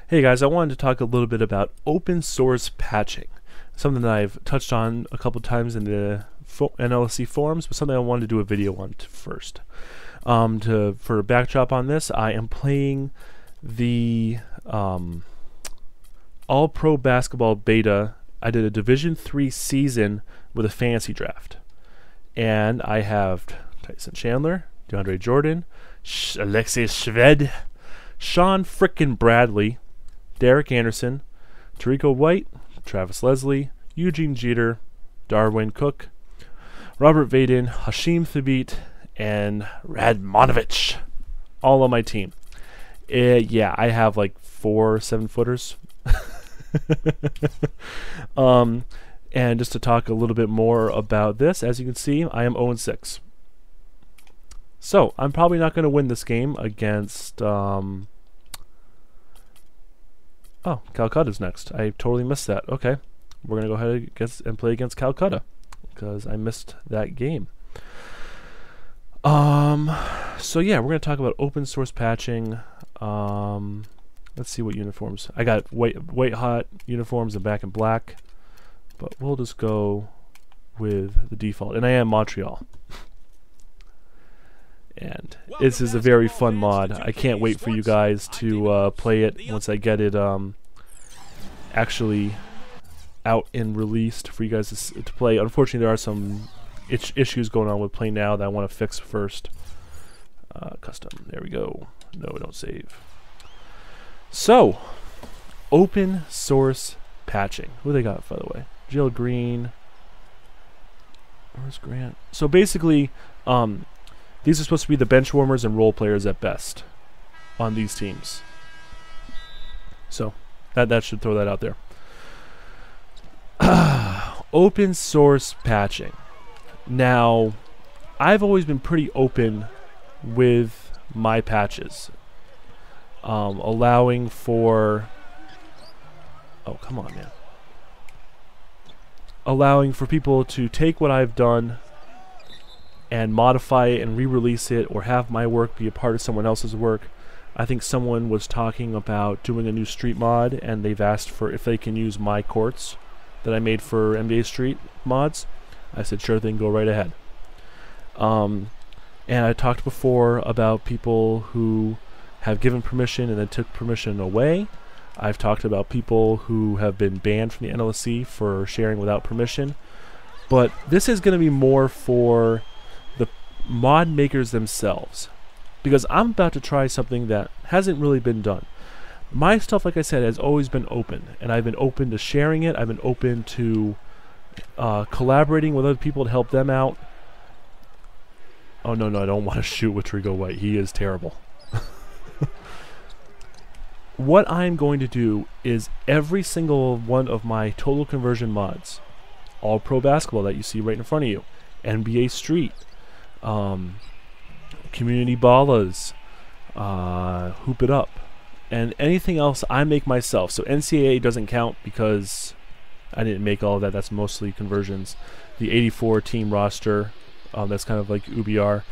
Hey guys, I wanted to talk a little bit about open source patching. Something that I've touched on a couple times in the NLSC forums, but something I wanted to do a video on first. For a backdrop on this, I am playing the All Pro Basketball Beta. I did a Division III season with a fantasy draft. And I have Tyson Chandler, DeAndre Jordan, Alexei Shved, Sean frickin' Bradley, Derek Anderson, Tariq White, Travis Leslie, Eugene Jeter, Darwin Cook, Robert Vaden, Hashim Thabit, and Radmanovich, all on my team. Yeah, I have like 4 7-footers. And just to talk a little bit more about this, as you can see, I am 0-6. So I'm probably not going to win this game against. Oh, Calcutta's next. I totally missed that. Okay, we're going to go ahead and play against Calcutta because I missed that game. So yeah, we're going to talk about open source patching. Let's see what uniforms. I got white hot uniforms and back in black, but we'll just go with the default. And I am Montreal. And this is a very fun mod. I can't wait for you guys to play it once I get it actually out and released for you guys to play. Unfortunately, there are some issues going on with Play Now that I want to fix first. Custom. There we go. No, don't save. So, open source patching. Who they got, by the way? Jill Green. Where's Grant? So basically, these are supposed to be the bench warmers and role players at best on these teams. So that should throw that out there. Open source patching. Now, I've always been pretty open with my patches, allowing for. Oh, come on, man. Allowing for people to take what I've done and modify it and re-release it, or have my work be a part of someone else's work. I think someone was talking about doing a new street mod, and they've asked for if they can use my courts that I made for NBA Street mods. I said, sure thing, go right ahead. And I talked before about people who have given permission and then took permission away. I've talked about people who have been banned from the NLSC for sharing without permission. But this is going to be more for the mod makers themselves, because I'm about to try something that hasn't really been done. My stuff, like I said, has always been open, and I've been open to sharing it. I've been open to collaborating with other people to help them out. Oh no, I don't want to shoot with Trigo White. He is terrible. What I'm going to do is every single one of my total conversion mods, All Pro Basketball that you see right in front of you, NBA Street, Community Ballas, Hoop It Up, and anything else I make myself. So NCAA doesn't count because I didn't make all of that. That's mostly conversions. The 84 team roster, that's kind of like UBR,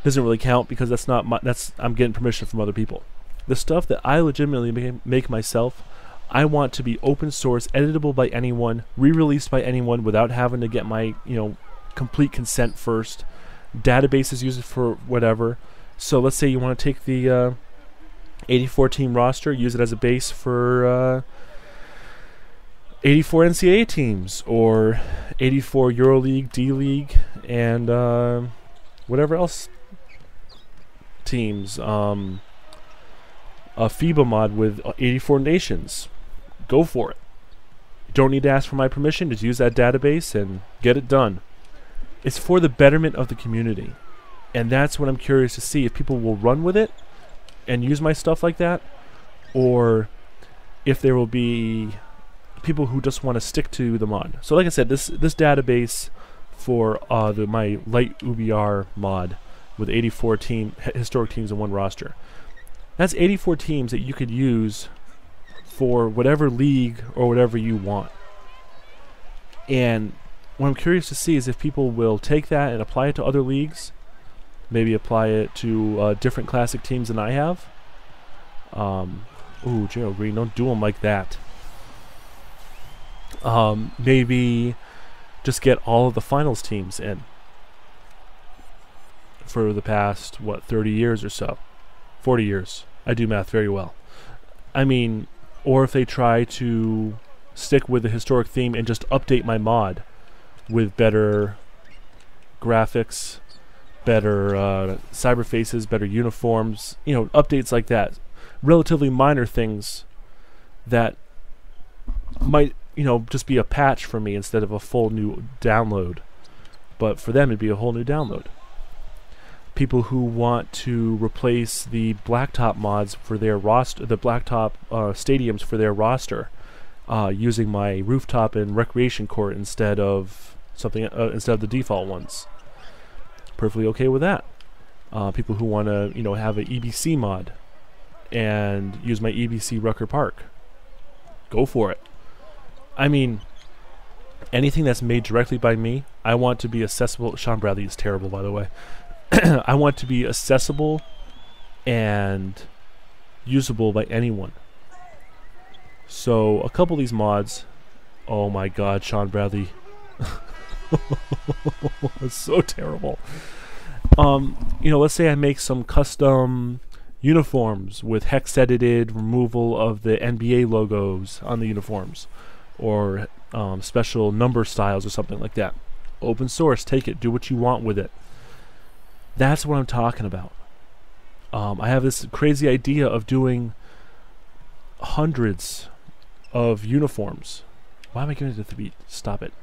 doesn't really count because that's not my. I'm getting permission from other people. The stuff that I legitimately make myself, I want to be open source, editable by anyone, re-released by anyone without having to get my complete consent first. Databases use it for whatever. So let's say you want to take the 84 team roster, use it as a base for 84 NCAA teams, or 84 EuroLeague, D-League, and whatever else teams. A FIBA mod with 84 nations. Go for it. You don't need to ask for my permission. Just use that database and get it done. It's for the betterment of the community. And that's what I'm curious to see, if people will run with it and use my stuff like that, or if there will be people who just want to stick to the mod. So like I said, this database for my light UBR mod with 84 historic teams in one roster. That's 84 teams that you could use for whatever league or whatever you want. And what I'm curious to see is if people will take that and apply it to other leagues, maybe apply it to different classic teams than I have, Ooh, Gerald Green, don't do him like that. Maybe just get all of the finals teams in for the past, what, 30 years or so. 40 years. I do math very well. I mean, or if they try to stick with the historic theme and just update my mod with better graphics, better cyber faces, better uniforms, you know, updates like that. Relatively minor things that might, you know, just be a patch for me instead of a full new download. But for them, it'd be a whole new download. People who want to replace the blacktop mods for their roster, the blacktop stadiums for their roster, using my rooftop and recreation court instead of something, instead of the default ones. Perfectly okay with that. People who want to, you know, have an EBC mod and use my EBC Rucker Park, go for it. I mean, anything that's made directly by me, I want to be accessible. Sean Bradley is terrible, by the way. I want to be accessible and usable by anyone. So a couple of these mods, oh my god, Sean Bradley. It's so terrible. You know, let's say I make some custom uniforms with hex edited removal of the NBA logos on the uniforms, or special number styles or something like that. Open source, take it, do what you want with it. That's what I'm talking about. I have this crazy idea of doing hundreds of uniforms. Why am I giving it to the beat? Stop it.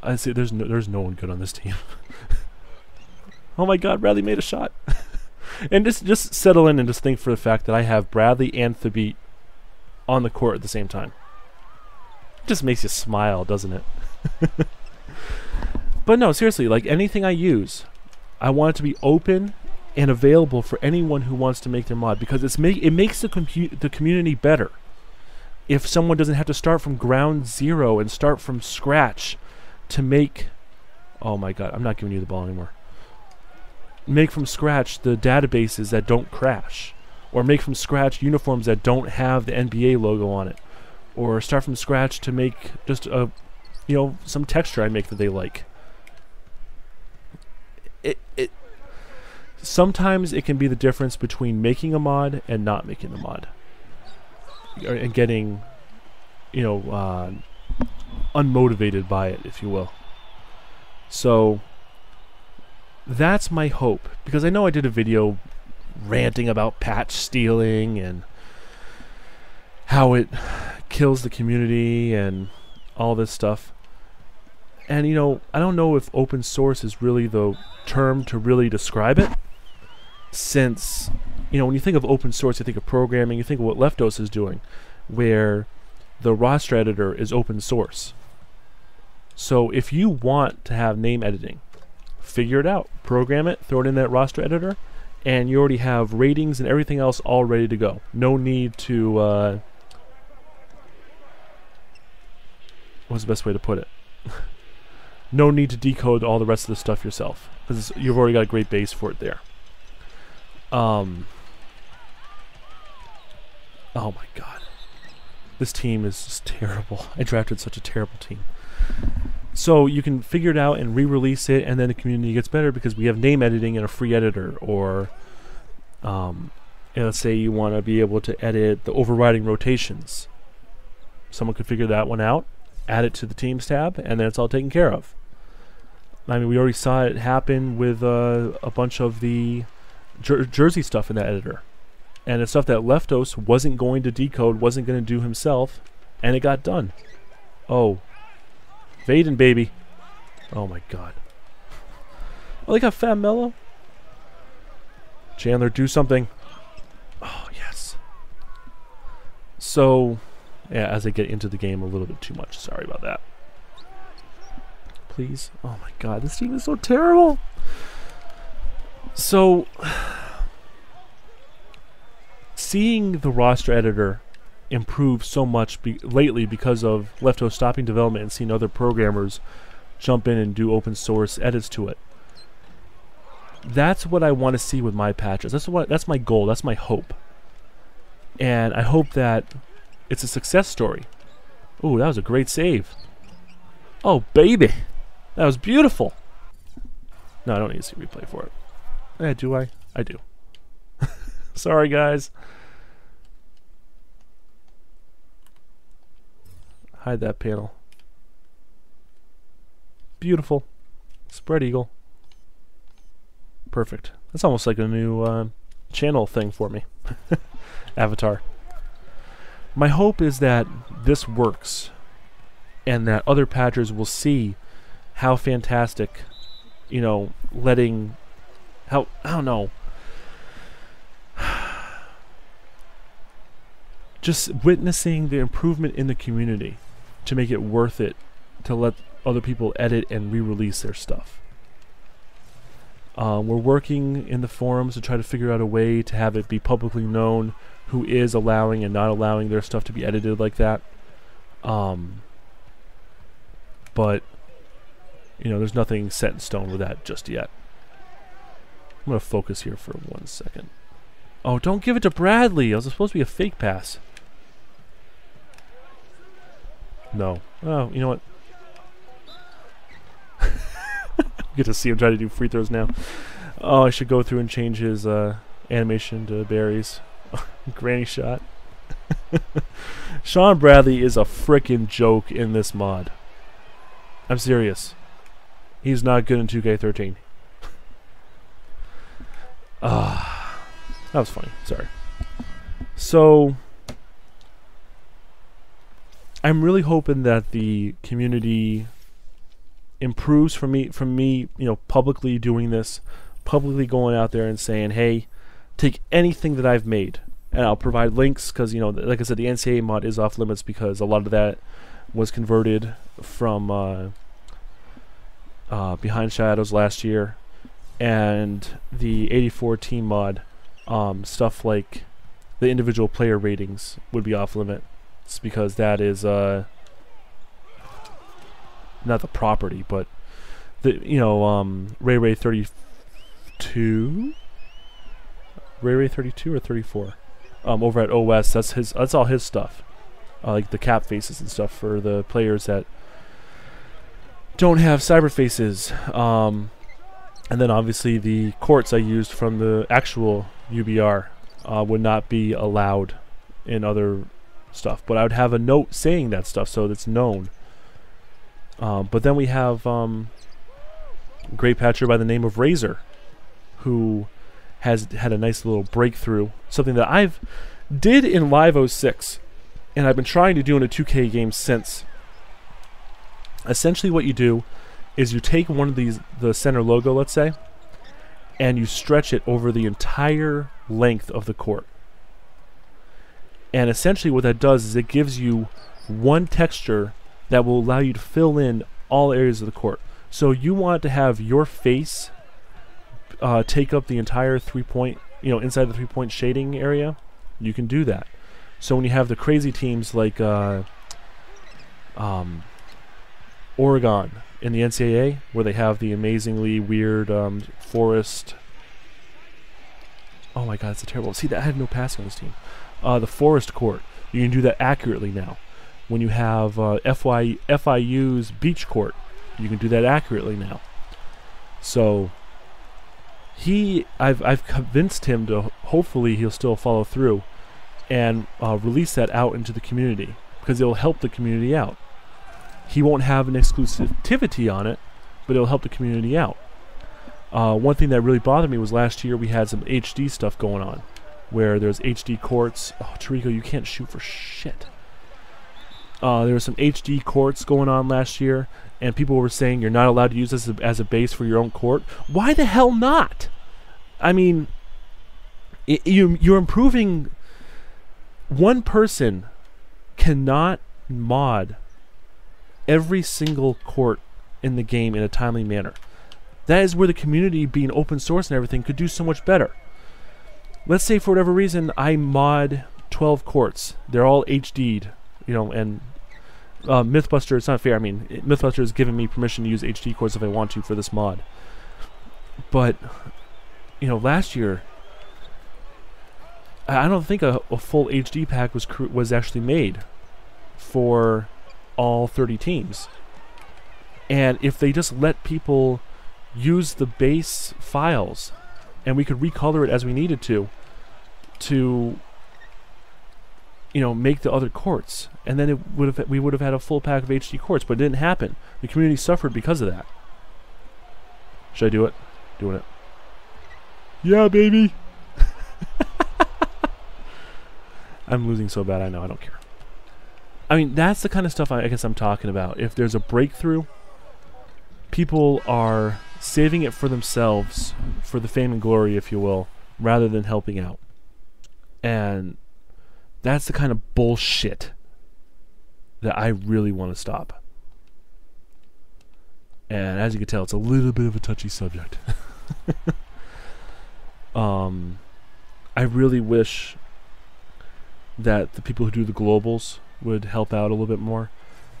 I see. There's no one good on this team. Oh my God, Bradley made a shot. And just settle in and just think for the fact that I have Bradley and Thabit on the court at the same time. It just makes you smile, doesn't it? But no, seriously, like anything I use, I want it to be open and available for anyone who wants to make their mod, because it makes the community better. If someone doesn't have to start from ground zero and start from scratch to make, oh my god, I'm not giving you the ball anymore. Make from scratch the databases that don't crash, or make from scratch uniforms that don't have the NBA logo on it, or start from scratch to make just a, you know, some texture I make that they like. Sometimes it can be the difference between making a mod and not making the mod, and getting, you know, unmotivated by it, if you will. So that's my hope, because I know I did a video ranting about patch stealing and how it kills the community and all this stuff. And, you know, I don't know if open source is really the term to really describe it, since, you know, when you think of open source, you think of programming, you think of what Leftos is doing, where the roster editor is open source. So if you want to have name editing, figure it out, program it, throw it in that roster editor, and you already have ratings and everything else all ready to go. No need to, what's the best way to put it? No need to decode all the rest of the stuff yourself, because you've already got a great base for it there. Oh my god. This team is just terrible. I drafted such a terrible team. So you can figure it out and re-release it, and then the community gets better because we have name editing in a free editor. Or let's say you want to be able to edit the overriding rotations. Someone could figure that one out, add it to the teams tab, and then it's all taken care of. I mean, we already saw it happen with a bunch of the jersey stuff in that editor, and it's stuff that Leftos wasn't going to decode, wasn't going to do himself, and it got done. Oh, Vaden, baby. Oh my god. Oh, they got Fat Mello. Chandler, do something. Oh, yes. So, yeah, as I get into the game a little bit too much, sorry about that. Please. Oh my god, this team is so terrible. So, seeing the roster editor improve so much lately because of Leftos stopping development and seeing other programmers jump in and do open source edits to it, That's what I want to see with my patches. That's my goal. That's my hope. And I hope that it's a success story. Ooh, that was a great save. Oh, baby. That was beautiful. No, I don't need to see replay for it. Do I? I do. Sorry, guys. Hide that panel. Beautiful. Spread eagle. Perfect. That's almost like a new channel thing for me. Avatar. My hope is that this works and that other patchers will see how fantastic, you know, I don't know, just witnessing the improvement in the community to make it worth it to let other people edit and re-release their stuff. We're working in the forums to try to figure out a way to have it be publicly known who is allowing and not allowing their stuff to be edited like that. But, you know, there's nothing set in stone with that just yet. I'm going to focus here for 1 second. Oh, don't give it to Bradley! It was supposed to be a fake pass. No. Oh, you know what? Get to see him try to do free throws now. Oh, I should go through and change his animation to Barry's. Granny shot. Sean Bradley is a frickin' joke in this mod. I'm serious. He's not good in 2K13. That was funny. Sorry. So, I'm really hoping that the community improves from me, you know, publicly doing this, publicly going out there and saying, hey, take anything that I've made, and I'll provide links, because, you know, like I said, the NCAA mod is off limits because a lot of that was converted from Behind Shadows last year, and the 84 team mod, stuff like the individual player ratings would be off limits because that is not the property, but the, you know, Ray 32, Ray 32 or 34, over at OS. That's all his stuff, like the cap faces and stuff for the players that don't have cyber faces. And then obviously the courts I used from the actual UBR would not be allowed in other stuff, but I would have a note saying that stuff so that's known. But then we have a great patcher by the name of Razor, who has had a nice little breakthrough, something that I've did in Live 06, and I've been trying to do in a 2K game since. Essentially what you do is you take one of these, the center logo, let's say, and you stretch it over the entire length of the court. And essentially what that does is it gives you one texture that will allow you to fill in all areas of the court. So you want to have your face take up the entire 3-point, you know, inside the 3-point shading area, you can do that. So when you have the crazy teams like Oregon in the NCAA, where they have the amazingly weird forest. Oh my God, it's a terrible. See, I had no passing on this team. The forest court, you can do that accurately now. When you have FIU's beach court, you can do that accurately now. So I've convinced him to, hopefully he'll still follow through and release that out into the community, because it will help the community out. He won't have an exclusivity on it, but it'll help the community out. One thing that really bothered me was last year we had some HD stuff going on, where there's HD courts. Oh, Tarico, you can't shoot for shit. There was some HD courts going on last year, and people were saying you're not allowed to use this as a base for your own court. Why the hell not? I mean, you're improving. One person cannot mod every single court in the game in a timely manner. That is where the community, being open source and everything, could do so much better. Let's say for whatever reason I mod 12 courts. They're all HD'd, you know, and Mythbuster, it's not fair. I mean, Mythbuster has given me permission to use HD courts if I want to for this mod. But you know, last year, I don't think a full HD pack was actually made for all 30 teams. And if they just let people use the base files, and we could recolor it as we needed to, you know, make the other courts, and then we would have had a full pack of HD courts, but it didn't happen. The community suffered because of that. Should I do it? Doing it. Yeah, baby. I'm losing so bad, I know, I don't care. I mean, that's the kind of stuff I guess I'm talking about. If there's a breakthrough, people are saving it for themselves, for the fame and glory, if you will, rather than helping out. And that's the kind of bullshit that I really want to stop. And as you can tell, it's a little bit of a touchy subject. I really wish that the people who do the globals would help out a little bit more.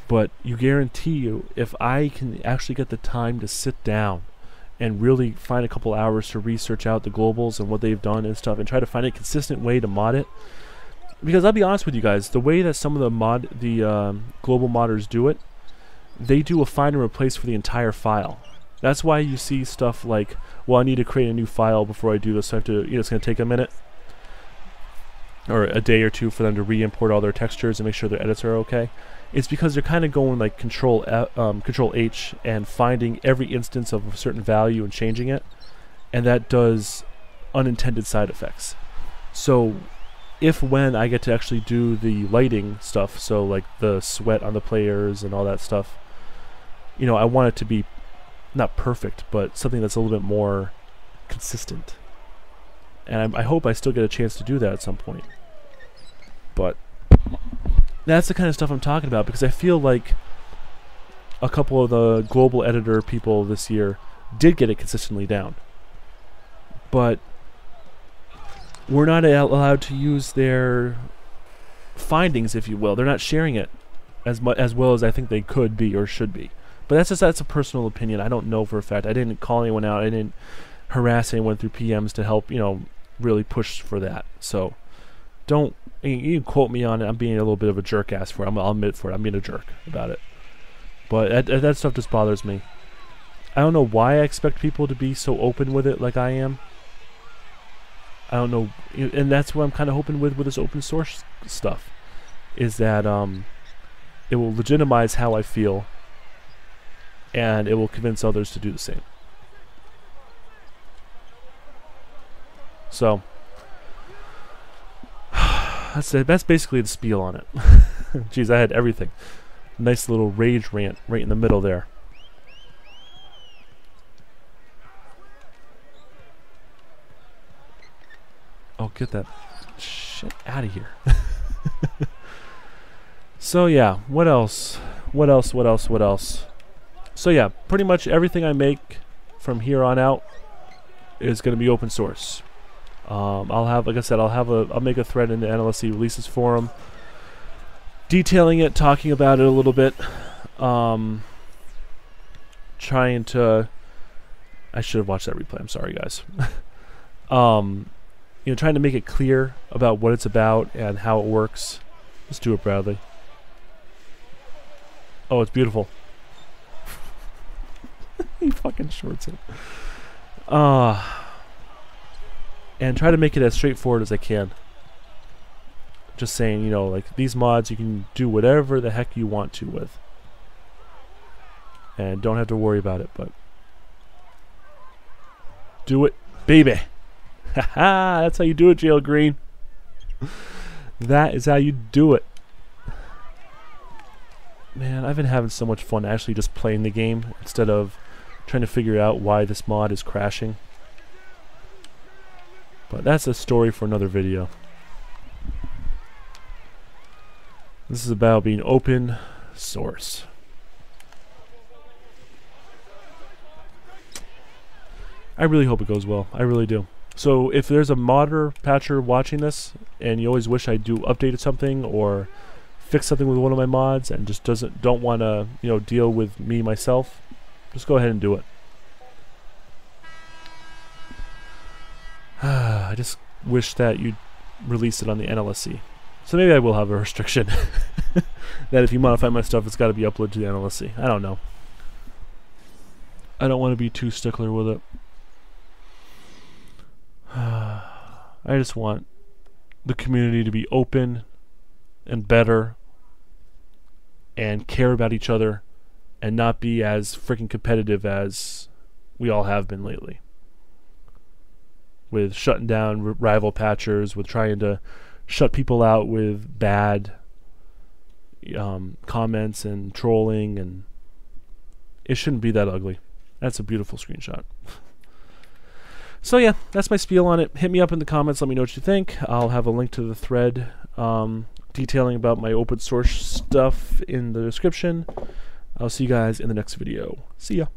But you guarantee you, if I can actually get the time to sit down and really find a couple hours to research out the globals and what they've done and stuff, and try to find a consistent way to mod it. Because I'll be honest with you guys, the way that some of the global modders do it, they do a find and replace for the entire file. That's why you see stuff like, well, I need to create a new file before I do this, so I have to, you know, it's going to take a minute or a day or two for them to re-import all their textures and make sure their edits are okay. It's because they're kind of going like Control H and finding every instance of a certain value and changing it, and that does unintended side effects. So when I get to actually do the lighting stuff, so like the sweat on the players and all that stuff, you know, I want it to be not perfect, but something that's a little bit more consistent. And I hope I still get a chance to do that at some point. But that's the kind of stuff I'm talking about, because I feel like a couple of the global editor people this year did get it consistently down. But we're not allowed to use their findings, if you will. They're not sharing it as well as I think they could be or should be. But that's a personal opinion. I don't know for a fact. I didn't call anyone out. I didn't harass anyone through PMs to help, you know, really push for that. So don't, you can quote me on it. I'm being a little bit of a jerk ass for it. I'll admit for it. I'm being a jerk about it. But that stuff just bothers me. I don't know why I expect people to be so open with it like I am. I don't know, and that's what I'm kind of hoping with this open source stuff, is that it will legitimize how I feel, and it will convince others to do the same. So that's it. That's basically the spiel on it. Jeez, I had everything. Nice little rage rant right in the middle there. Oh, get that shit out of here. So yeah, what else? So yeah, pretty much everything I make from here on out is going to be open source. I'll have, like I said, I'll make a thread in the NLSC releases forum, detailing it, talking about it a little bit, trying to. I should have watched that replay. I'm sorry, guys. You know, trying to make it clear about what it's about and how it works. Let's do it, Bradley. Oh, it's beautiful. He fucking shorts it. And try to make it as straightforward as I can. Just saying, you know, like, these mods you can do whatever the heck you want to with. And don't have to worry about it, but do it, baby. Haha, that's how you do it, Jail Green. That is how you do it. Man, I've been having so much fun actually just playing the game instead of trying to figure out why this mod is crashing. But that's a story for another video. This is about being open source. I really hope it goes well. I really do. So if there's a modder patcher watching this and you always wish I updated something or fix something with one of my mods and just don't want to, you know, deal with me myself, just go ahead and do it. I just wish that you'd release it on the NLSC. So maybe I will have a restriction that if you modify my stuff, it's got to be uploaded to the NLSC. I don't know. I don't want to be too stickler with it. I just want the community to be open and better and care about each other and not be as freaking competitive as we all have been lately. With shutting down rival patchers, with trying to shut people out with bad comments and trolling, and it shouldn't be that ugly. That's a beautiful screenshot. So yeah, that's my spiel on it. Hit me up in the comments, let me know what you think. I'll have a link to the thread detailing about my open source stuff in the description. I'll see you guys in the next video. See ya.